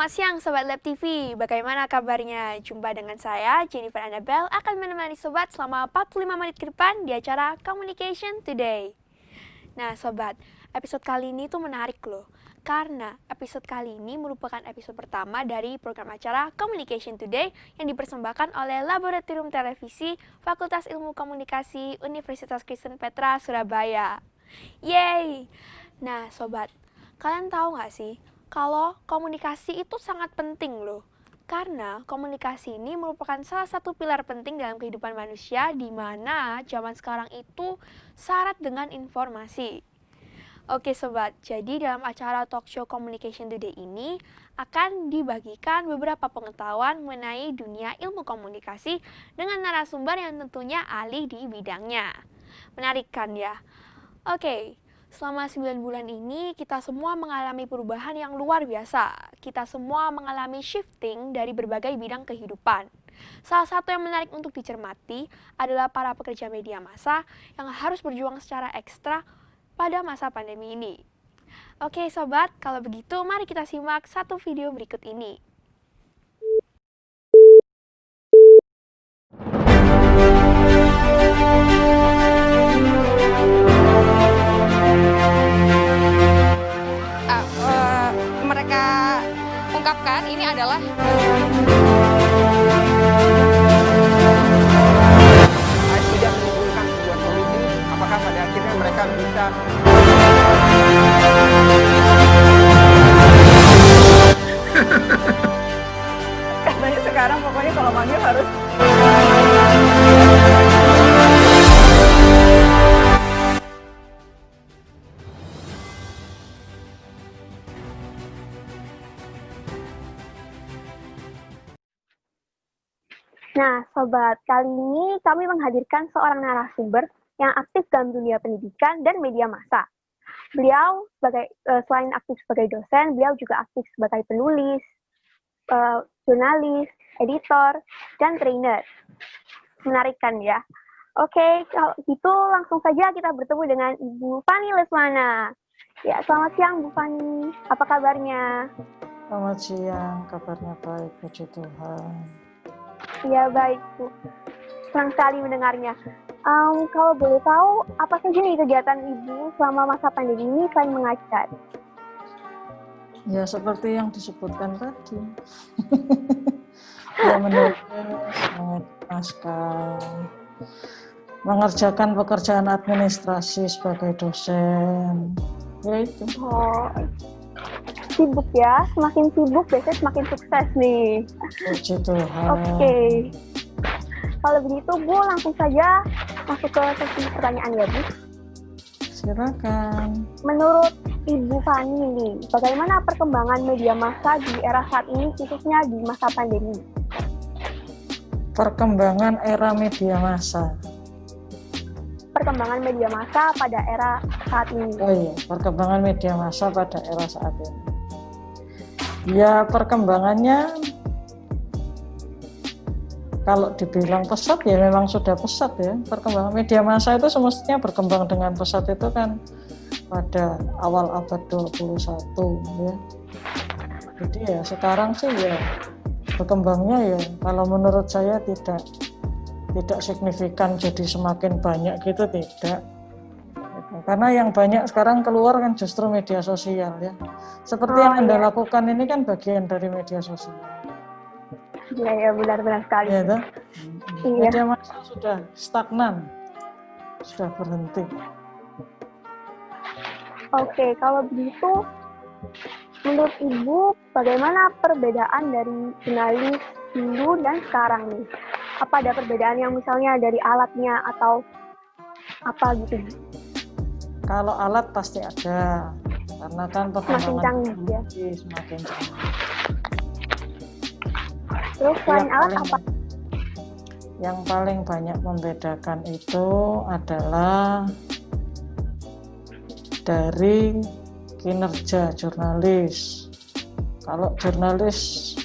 Selamat siang Sobat Lab TV, bagaimana kabarnya? Jumpa dengan saya, Jennifer Annabelle, akan menemani Sobat selama 45 menit ke depan di acara Communication Today. Nah Sobat, episode kali ini tuh menarik loh, karena episode kali ini merupakan episode pertama dari program acara Communication Today yang dipersembahkan oleh Laboratorium Televisi Fakultas Ilmu Komunikasi Universitas Kristen Petra, Surabaya. Yeay! Nah Sobat, kalian tahu nggak sih? Kalau komunikasi itu sangat penting loh. Karena komunikasi ini merupakan salah satu pilar penting dalam kehidupan manusia di mana zaman sekarang itu syarat dengan informasi. Oke sobat, jadi dalam acara talk show Communication Today ini akan dibagikan beberapa pengetahuan mengenai dunia ilmu komunikasi dengan narasumber yang tentunya ahli di bidangnya. Menarik kan ya? Oke. Selama 9 bulan ini, kita semua mengalami perubahan yang luar biasa. Kita semua mengalami shifting dari berbagai bidang kehidupan. Salah satu yang menarik untuk dicermati adalah para pekerja media massa yang harus berjuang secara ekstra pada masa pandemi ini. Oke sobat, kalau begitu mari kita simak satu video berikut ini. Mereka ungkapkan ini adalah tidak menimbulkan tujuan politik, apakah pada akhirnya mereka bisa katanya sekarang pokoknya kalau manggil harus Nah, Sobat, kali ini kami menghadirkan seorang narasumber yang aktif dalam dunia pendidikan dan media massa. Beliau selain aktif sebagai dosen, beliau juga aktif sebagai penulis, jurnalis, editor, dan trainer. Menarik kan ya? Oke, kalau gitu langsung saja kita bertemu dengan Ibu Fani Lesmana. Ya, selamat siang Bu Fani. Apa kabarnya? Selamat siang, kabarnya baik, puji Tuhan. Ya baik Bu, senang sekali mendengarnya. Kalau boleh tahu, apa saja nih kegiatan Ibu selama masa pandemi ini selain mengajar? Ya seperti yang disebutkan tadi, ya menulis, mengedit naskah, mengerjakan pekerjaan administrasi sebagai dosen, ya itu. Oh, sibuk ya, semakin sibuk biasanya semakin sukses nih. Puji Tuhan. Oke. Kalau begitu Bu, langsung saja masuk ke sesi pertanyaan ya Bu. Silakan. Menurut Ibu Fani nih, bagaimana perkembangan media massa di era saat ini khususnya di masa pandemi? Perkembangan era media massa. Perkembangan media massa pada era saat ini. Oh iya, perkembangan media massa pada era saat ini. Ya perkembangannya kalau dibilang pesat ya memang sudah pesat ya. Perkembangan media massa itu semestinya berkembang dengan pesat itu kan pada awal abad 21 ya. Jadi ya sekarang sih ya berkembangnya ya kalau menurut saya tidak signifikan jadi semakin banyak gitu tidak. Karena yang banyak sekarang keluar kan justru media sosial ya. Seperti yang Anda lakukan ini kan bagian dari media sosial. Iya, benar-benar sekali. Ya, toh? Iya. Media massa sudah stagnan, sudah berhenti. Oke, kalau begitu, menurut Ibu, bagaimana perbedaan dari jurnalis dulu dan sekarang nih? Apa ada perbedaan yang misalnya dari alatnya atau apa gitu? Kalau alat pasti ada, karena kan perkembangan canggih, ya. Semakin canggih. Terus selain alat apa? Yang paling banyak membedakan itu adalah dari kinerja jurnalis. Kalau jurnalis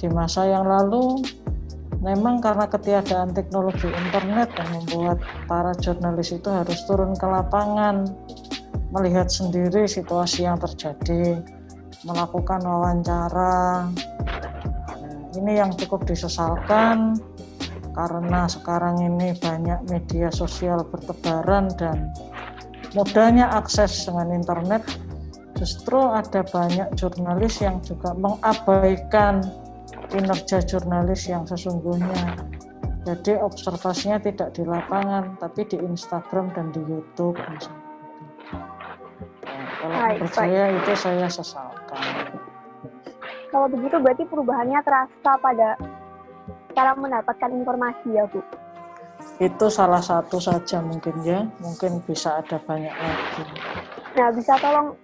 di masa yang lalu memang karena ketiadaan teknologi internet yang membuat para jurnalis itu harus turun ke lapangan, melihat sendiri situasi yang terjadi. melakukan wawancara. Ini yang cukup disesalkan karena sekarang ini banyak media sosial bertebaran dan mudahnya akses dengan internet, justru ada banyak jurnalis yang juga mengabaikan kinerja jurnalis yang sesungguhnya. Jadi observasinya tidak di lapangan, tapi di Instagram dan di YouTube. Kalau menurut saya itu saya sesalkan. Kalau begitu berarti perubahannya terasa pada cara mendapatkan informasi ya Bu? Itu salah satu saja mungkin ya, mungkin bisa ada banyak lagi. Nah bisa tolong,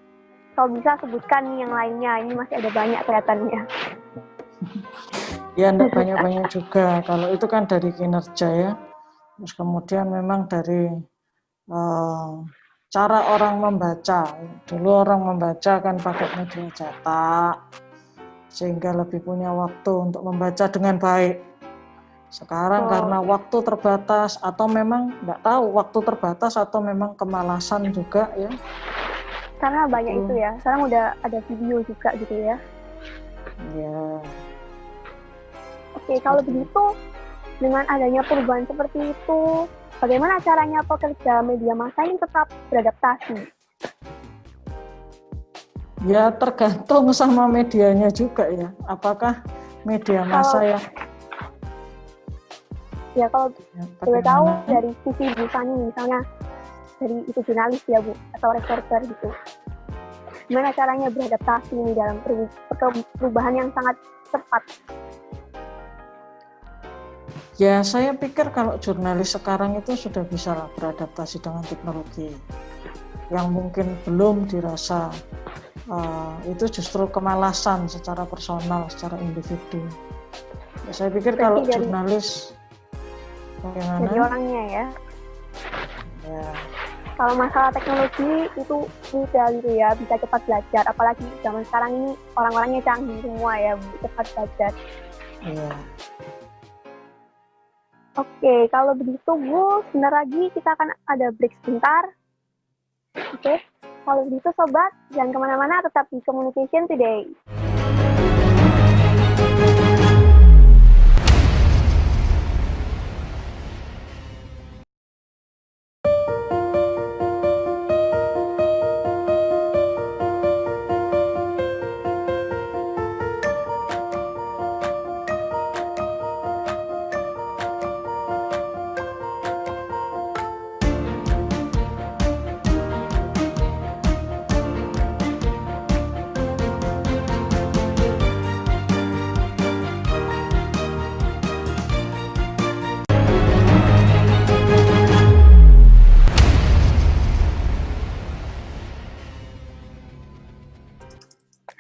kalau bisa sebutkan yang lainnya, ini masih ada banyak kelihatannya. Ya enggak banyak-banyak juga, kalau itu kan dari kinerja ya. Terus kemudian memang dari cara orang membaca. Dulu orang membaca kan pakai media cetak, sehingga lebih punya waktu untuk membaca dengan baik. Sekarang karena waktu terbatas atau memang nggak tahu waktu terbatas atau memang kemalasan juga ya. Karena banyak itu ya, sekarang udah ada video juga gitu ya. Ya. Oke, kalau begitu dengan adanya perubahan seperti itu, bagaimana caranya pekerja media massa ini tetap beradaptasi? Ya tergantung sama medianya juga ya. Apakah media massa ya kalau boleh tahu dari sisi Bu Fani misalnya dari itu jurnalis ya Bu atau reporter gitu. Gimana caranya beradaptasi ini dalam perubahan yang sangat cepat? Ya saya pikir kalau jurnalis sekarang itu sudah bisa beradaptasi dengan teknologi. Yang mungkin belum dirasa itu justru kemalasan secara personal, secara individu. Ya, saya pikir kalau jurnalis bagaimana? Dari orangnya ya. Ya. Kalau masalah teknologi itu mudah gitu ya, bisa cepat belajar. Apalagi zaman sekarang ini orang-orangnya canggih semua ya, cepat belajar. Iya. Oke, kalau begitu Bu, sebentar lagi kita akan ada break sebentar. Oke. Kalau begitu Sobat, jangan kemana-mana, tetap di Communication Today.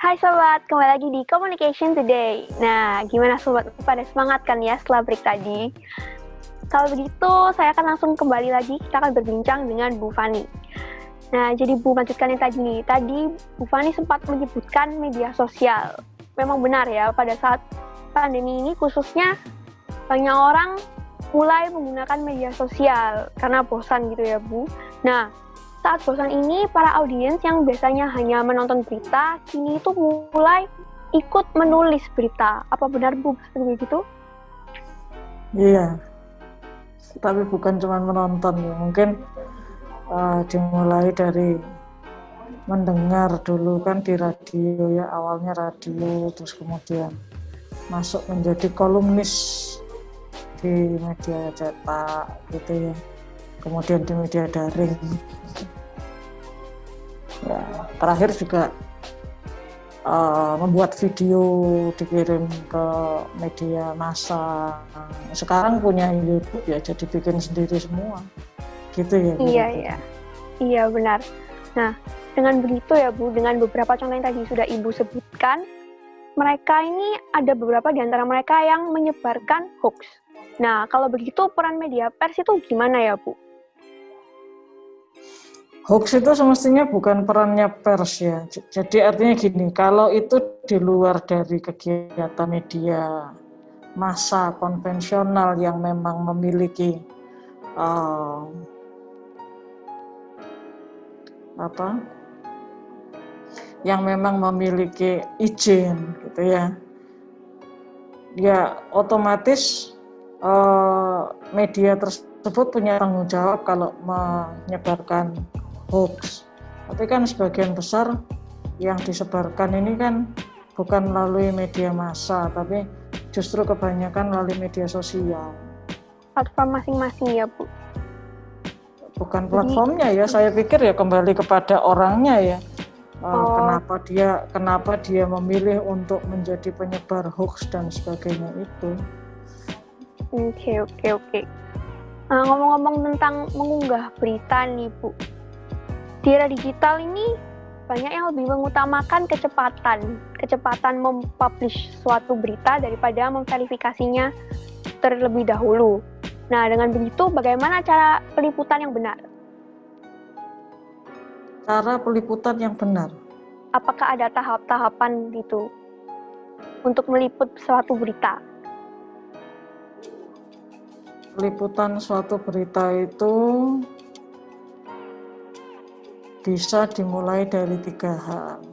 Hai Sobat, kembali lagi di Communication Today. Nah, gimana Sobat? Pada semangat kan ya setelah break tadi? Kalau begitu, saya akan langsung kembali lagi, kita akan berbincang dengan Bu Fani. Nah, jadi Bu, lanjutkan yang tadi nih. Tadi Bu Fani sempat menyebutkan media sosial. Memang benar ya, pada saat pandemi ini khususnya banyak orang mulai menggunakan media sosial karena bosan gitu ya Bu. Nah, saat bosan ini, para audiens yang biasanya hanya menonton berita, kini itu mulai ikut menulis berita. Apa benar Bu seperti itu? Iya, tapi bukan cuma menonton ya. Mungkin dimulai dari mendengar dulu kan di radio ya, awalnya radio, terus kemudian masuk menjadi kolumnis di media cetak gitu ya. Kemudian di media daring. Ya, terakhir juga membuat video dikirim ke media massa. Sekarang punya YouTube ya, jadi bikin sendiri semua. Gitu ya. Iya benar. Nah, dengan begitu ya Bu, dengan beberapa contoh yang tadi sudah Ibu sebutkan, mereka ini ada beberapa di antara mereka yang menyebarkan hoax. Nah, kalau begitu peran media pers itu gimana ya Bu? Hoax itu semestinya bukan perannya pers ya. Jadi artinya gini, kalau itu di luar dari kegiatan media massa konvensional yang memang memiliki yang memang memiliki izin gitu ya. Ya otomatis media tersebut punya tanggung jawab kalau menyebarkan hoax. Tapi kan sebagian besar yang disebarkan ini kan bukan melalui media massa, tapi justru kebanyakan melalui media sosial. Platform masing-masing ya, Bu? Bukan platformnya ya, saya pikir ya kembali kepada orangnya ya. Kenapa dia memilih untuk menjadi penyebar hoax dan sebagainya itu. Oke. Ngomong-ngomong tentang mengunggah berita nih, Bu. Di era digital ini banyak yang lebih mengutamakan kecepatan mempublish suatu berita daripada memverifikasinya terlebih dahulu. Nah, dengan begitu bagaimana cara peliputan yang benar? Cara peliputan yang benar. Apakah ada tahap-tahapan gitu untuk meliput suatu berita? Peliputan suatu berita itu bisa dimulai dari 3 hal.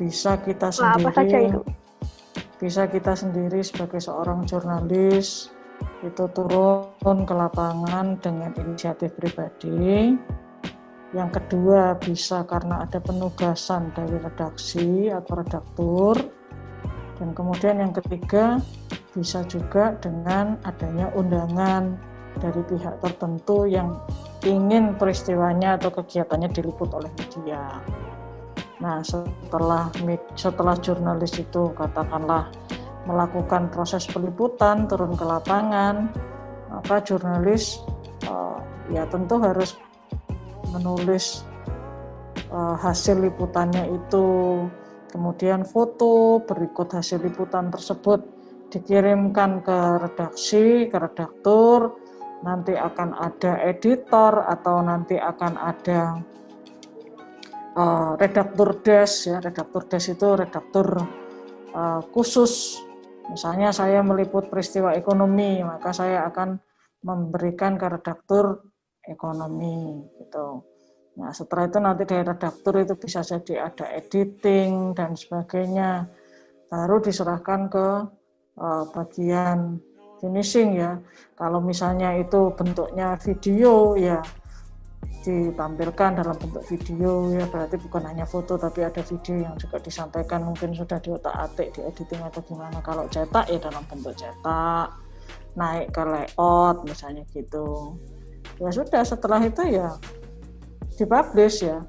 Bisa kita sendiri, apa saja itu? Bisa kita sendiri sebagai seorang jurnalis itu turun ke lapangan dengan inisiatif pribadi. Yang kedua bisa karena ada penugasan dari redaksi atau redaktur. Dan kemudian yang ketiga bisa juga dengan adanya undangan dari pihak tertentu yang ingin peristiwanya atau kegiatannya diliput oleh media. Nah, setelah jurnalis itu katakanlah melakukan proses peliputan, turun ke lapangan, maka jurnalis ya tentu harus menulis hasil liputannya itu, kemudian foto berikut hasil liputan tersebut dikirimkan ke redaksi, ke redaktur, nanti akan ada editor atau nanti akan ada redaktur desk ya. Redaktur desk itu redaktur khusus. Misalnya saya meliput peristiwa ekonomi, maka saya akan memberikan ke redaktur ekonomi gitu. Nah, setelah itu nanti dari redaktur itu bisa jadi ada editing dan sebagainya. Baru diserahkan ke bagian finishing ya. Kalau misalnya itu bentuknya video ya ditampilkan dalam bentuk video ya, berarti bukan hanya foto tapi ada video yang juga disampaikan, mungkin sudah diotak-atik, di editing atau gimana. Kalau cetak ya dalam bentuk cetak, naik ke layout misalnya gitu. Ya sudah, setelah itu ya dipublish ya.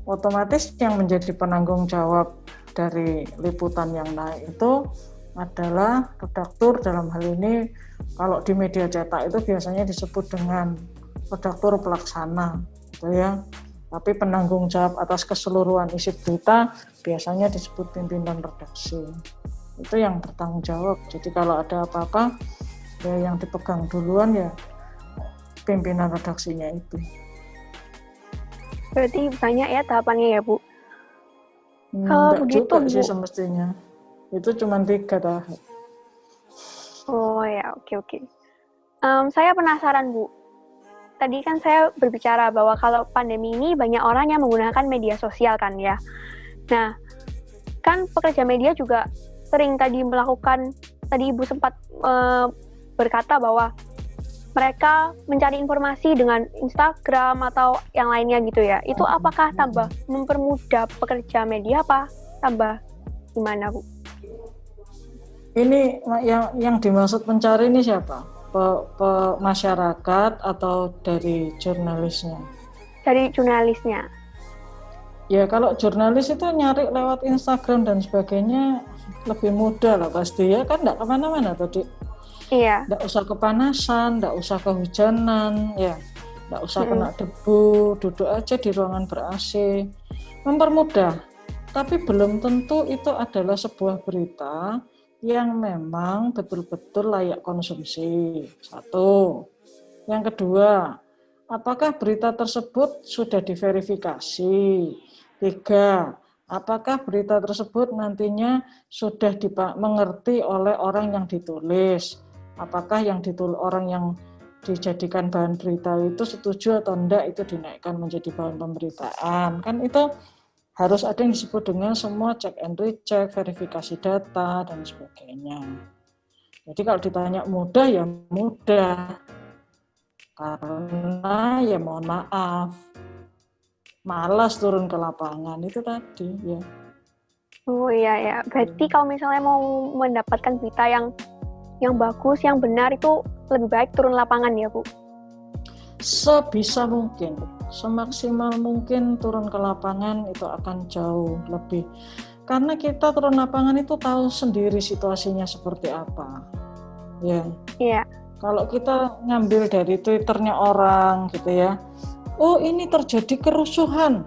Otomatis yang menjadi penanggung jawab dari liputan yang naik itu adalah redaktur. Dalam hal ini kalau di media cetak itu biasanya disebut dengan redaktur pelaksana gitu ya. Tapi penanggung jawab atas keseluruhan isi berita biasanya disebut pimpinan redaksi. Itu yang bertanggung jawab. Jadi kalau ada apa-apa ya yang dipegang duluan ya pimpinan redaksinya itu. Berarti banyak ya tahapannya ya, Bu? Enggak begitu, juga Bu. sih semestinya. Itu cuma 3 tahap. Oh ya, oke. Saya penasaran, Bu. Tadi kan saya berbicara bahwa kalau pandemi ini banyak orang yang menggunakan media sosial kan ya. Nah, kan pekerja media juga sering tadi Ibu sempat berkata bahwa mereka mencari informasi dengan Instagram atau yang lainnya gitu ya. Itu apakah tambah mempermudah pekerja media apa tambah gimana, Bu? Ini yang dimaksud mencari ini siapa? Masyarakat atau dari jurnalisnya? Dari jurnalisnya. Ya kalau jurnalis itu nyari lewat Instagram dan sebagainya lebih mudah lah pasti ya, kan nggak kemana-mana tadi. Iya. Nggak usah kepanasan, nggak usah kehujanan, ya, nggak usah kena debu, duduk aja di ruangan ber-AC, mempermudah. Tapi belum tentu itu adalah sebuah berita yang memang betul-betul layak konsumsi. 1. Yang kedua, apakah berita tersebut sudah diverifikasi? 3. Apakah berita tersebut nantinya sudah mengerti oleh orang yang ditulis? Apakah orang yang dijadikan bahan berita itu setuju atau enggak itu dinaikkan menjadi bahan pemberitaan? Kan itu harus ada yang disebut dengan semua check and recheck, verifikasi data, dan sebagainya. Jadi kalau ditanya mudah, ya mudah. Karena ya mohon maaf, malas turun ke lapangan itu tadi ya. Oh iya ya, berarti kalau misalnya mau mendapatkan berita yang bagus, yang benar itu lebih baik turun lapangan ya Bu? Sebisa mungkin, semaksimal mungkin turun ke lapangan itu akan jauh lebih. Karena kita turun lapangan itu tahu sendiri situasinya seperti apa. Ya. Iya. Kalau kita ngambil dari Twitternya orang gitu ya, oh ini terjadi kerusuhan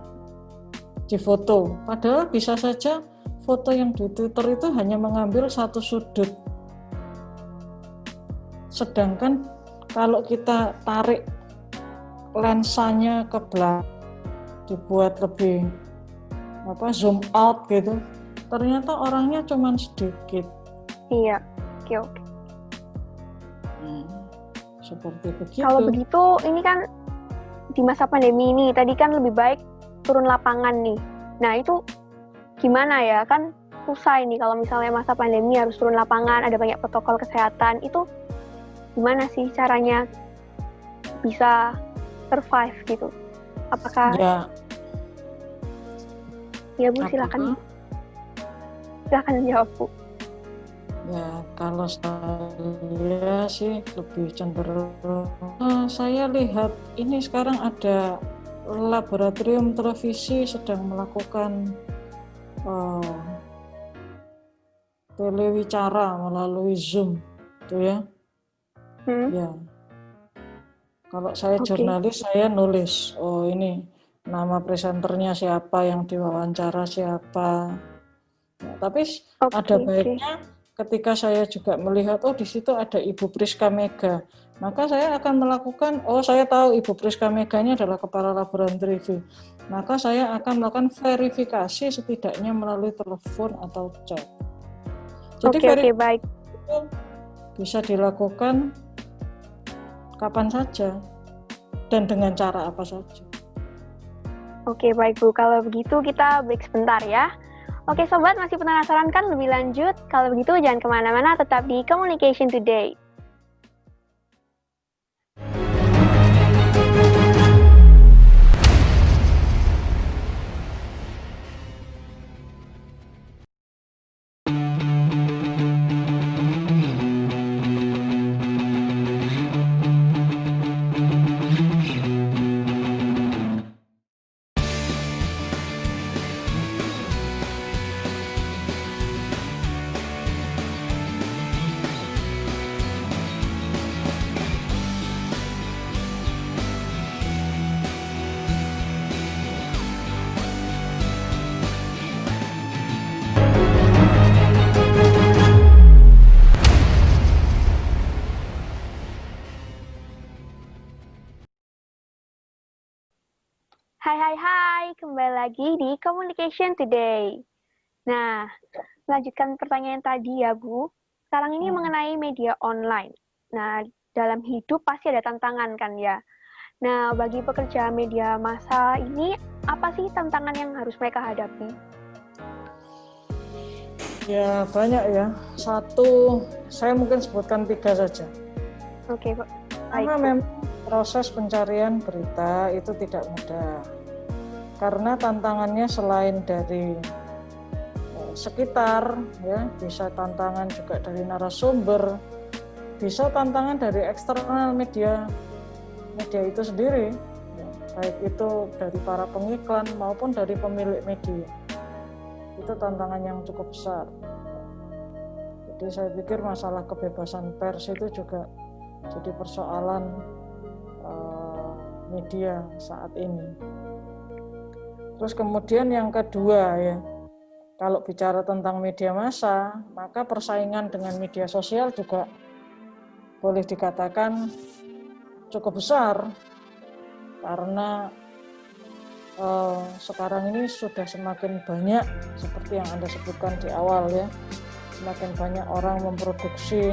di foto. Padahal bisa saja foto yang di Twitter itu hanya mengambil satu sudut. Sedangkan kalau kita tarik lensanya ke belakang, dibuat lebih zoom out gitu, ternyata orangnya cuma sedikit. Iya, oke. Seperti begitu. Kalau begitu, ini kan di masa pandemi ini, tadi kan lebih baik turun lapangan nih. Nah itu gimana ya, kan susah ini kalau misalnya masa pandemi harus turun lapangan, ada banyak protokol kesehatan, itu gimana sih caranya bisa survive gitu? Apakah ya Bu, silakan jawab Bu. Ya kalau saya sih lebih cenderung, saya lihat ini sekarang ada laboratorium televisi sedang melakukan telewicara melalui Zoom, gitu ya. Ya. Kalau saya jurnalis, saya nulis, oh ini nama presenternya siapa, yang diwawancara siapa. Ya, tapi ada baiknya ketika saya juga melihat, oh di situ ada Ibu Priska Mega, maka saya akan melakukan, oh saya tahu Ibu Priska Mega ini adalah kepala laboratorium TV, maka saya akan melakukan verifikasi setidaknya melalui telepon atau chat. Jadi baik. Itu bisa dilakukan kapan saja dan dengan cara apa saja. Oke, baik Bu. Kalau begitu kita break sebentar ya. Oke Sobat, masih penasaran kan lebih lanjut? Kalau begitu jangan kemana-mana, tetap di Communication Today. Hai, kembali lagi di Communication Today. Nah, melanjutkan pertanyaan tadi ya Bu, sekarang ini mengenai media online. Nah, dalam hidup pasti ada tantangan kan ya. Nah, bagi pekerja media massa ini, apa sih tantangan yang harus mereka hadapi? Ya, banyak ya. Satu, saya mungkin sebutkan 3 saja. Oke, Pak. Karena memang proses pencarian berita itu tidak mudah. Karena tantangannya selain dari sekitar, ya, bisa tantangan juga dari narasumber, bisa tantangan dari eksternal media itu sendiri, ya, baik itu dari para pengiklan maupun dari pemilik media. Itu tantangan yang cukup besar. Jadi saya pikir masalah kebebasan pers itu juga jadi persoalan media saat ini. Terus kemudian yang kedua ya, kalau bicara tentang media massa, maka persaingan dengan media sosial juga boleh dikatakan cukup besar, karena sekarang ini sudah semakin banyak seperti yang Anda sebutkan di awal ya, semakin banyak orang memproduksi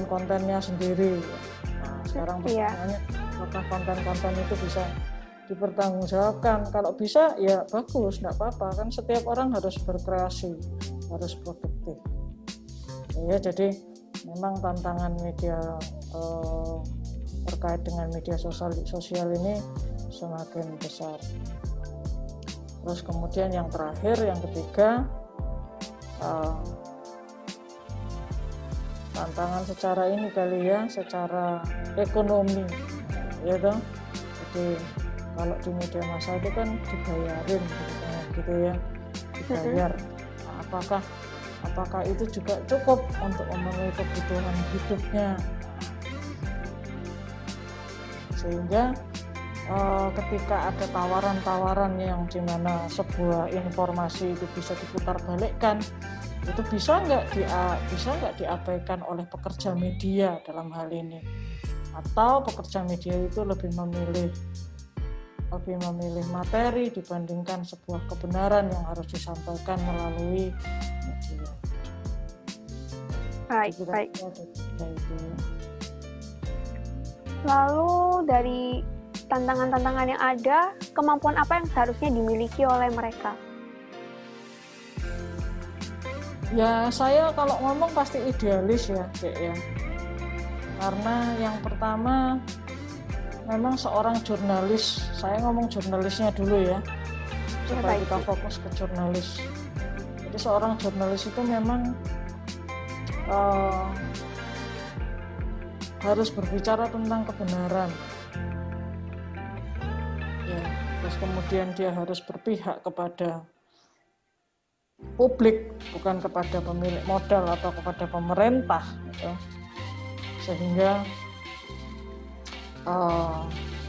kontennya sendiri. Nah, sekarang pertanyaannya apakah konten-konten itu bisa dipertanggungjawabkan. Kalau bisa ya bagus, enggak apa-apa. Kan setiap orang harus berkreasi, harus produktif. Ya, jadi memang tantangan media terkait dengan media sosial ini semakin besar. Terus kemudian yang terakhir, yang ketiga, tantangan secara ini kali ya, secara ekonomi, ya toh. Jadi kalau di media massa itu kan dibayarin gitu ya, dibayar. Nah, apakah itu juga cukup untuk memenuhi kebutuhan hidupnya? Sehingga ketika ada tawaran-tawaran yang dimana sebuah informasi itu bisa diputar balikkan, itu bisa nggak diabaikan oleh pekerja media dalam hal ini, atau pekerja media itu lebih memilih materi dibandingkan sebuah kebenaran yang harus disampaikan melalui media. Baik. Lalu dari tantangan-tantangan yang ada, kemampuan apa yang seharusnya dimiliki oleh mereka? Ya, saya kalau ngomong pasti idealis ya, Dek ya. Karena yang pertama, memang seorang jurnalis, saya ngomong jurnalisnya dulu ya, supaya kita fokus ke jurnalis. Jadi seorang jurnalis itu memang harus berbicara tentang kebenaran. Ya, terus kemudian dia harus berpihak kepada publik, bukan kepada pemilik modal atau kepada pemerintah, gitu. Sehingga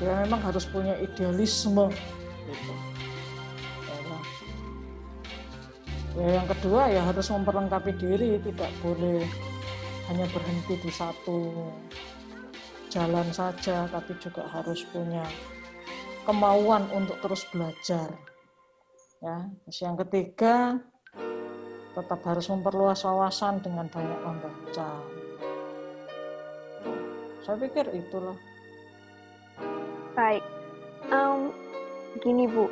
dia memang harus punya idealisme, gitu. Ya, yang kedua ya harus memperlengkapi diri, tidak boleh hanya berhenti di satu jalan saja, tapi juga harus punya kemauan untuk terus belajar. Ya, terus yang ketiga tetap harus memperluas wawasan dengan banyak membaca. Saya pikir itulah. Baik, gini Bu,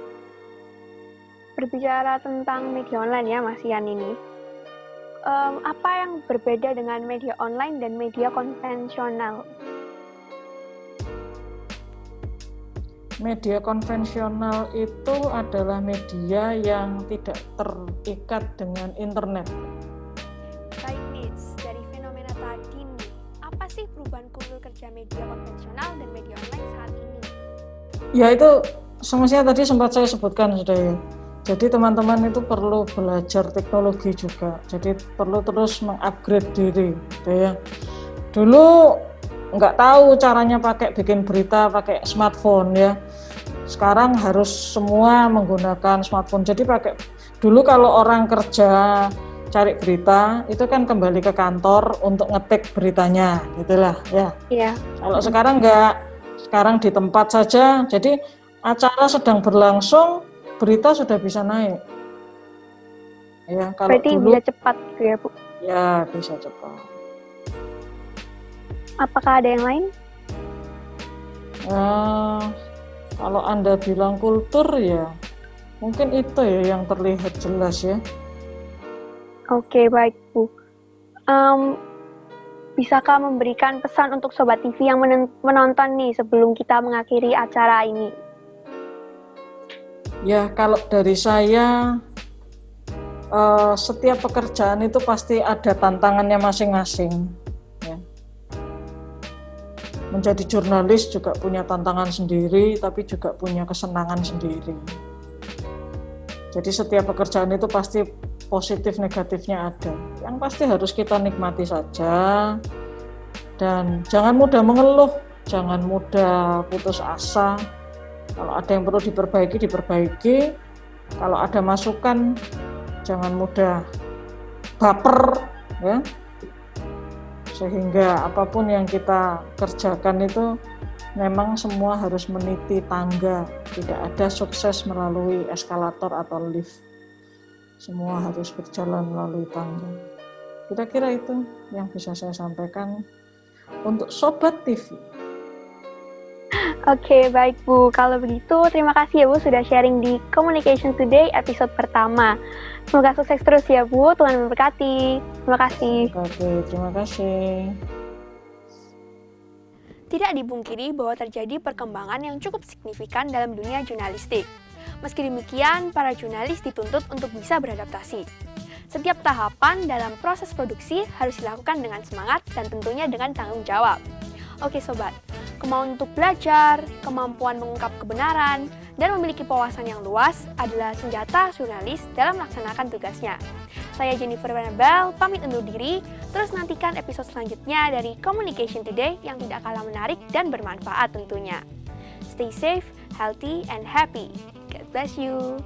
berbicara tentang media online ya Mas Ian ini, apa yang berbeda dengan media online dan media konvensional? Media konvensional itu adalah media yang tidak terikat dengan internet. Baik Nits, dari fenomena tadi nih, apa sih perubahan kultur kerja media konvensional dan media online saat ini? Ya itu semestinya tadi sempat saya sebutkan sudah ya. Jadi teman-teman itu perlu belajar teknologi juga. Jadi perlu terus mengupgrade diri, gitu ya. Dulu nggak tahu caranya bikin berita pakai smartphone ya. Sekarang harus semua menggunakan smartphone. Jadi dulu kalau orang kerja cari berita itu kan kembali ke kantor untuk ngetik beritanya, gitulah ya. Iya. Kalau sekarang nggak, sekarang di tempat saja. Jadi acara sedang berlangsung, berita sudah bisa naik. Ya, kalau Berarti dulu bisa cepat gitu ya Bu? ya bisa cepat. Apakah ada yang lain? Kalau Anda bilang kultur ya, mungkin itu ya yang terlihat jelas ya. Oke, baik Bu. Bisakah memberikan pesan untuk Sobat TV yang menonton nih sebelum kita mengakhiri acara ini? Ya, kalau dari saya, setiap pekerjaan itu pasti ada tantangannya masing-masing. Ya. Menjadi jurnalis juga punya tantangan sendiri, tapi juga punya kesenangan sendiri. Jadi setiap pekerjaan itu pasti positif negatifnya ada. Yang pasti harus kita nikmati saja. Dan jangan mudah mengeluh, jangan mudah putus asa. Kalau ada yang perlu diperbaiki. Kalau ada masukan, jangan mudah baper, ya. Sehingga apapun yang kita kerjakan itu memang semua harus meniti tangga. Tidak ada sukses melalui eskalator atau lift. Semua harus berjalan melalui tangga. Kira-kira itu yang bisa saya sampaikan untuk Sobat TV. Oke, baik Bu. Kalau begitu, terima kasih ya Bu sudah sharing di Communication Today episode pertama. Semoga sukses terus ya Bu, Tuhan memberkati. Terima kasih. Oke, terima kasih. Tidak dipungkiri bahwa terjadi perkembangan yang cukup signifikan dalam dunia jurnalistik. Meski demikian, para jurnalis dituntut untuk bisa beradaptasi. Setiap tahapan dalam proses produksi harus dilakukan dengan semangat dan tentunya dengan tanggung jawab. Oke sobat, kemauan untuk belajar, kemampuan mengungkap kebenaran, dan memiliki wawasan yang luas adalah senjata jurnalis dalam melaksanakan tugasnya. Saya Jennifer Annabelle, pamit undur diri, terus nantikan episode selanjutnya dari Communication Today yang tidak kalah menarik dan bermanfaat tentunya. Stay safe, healthy, and happy. God bless you.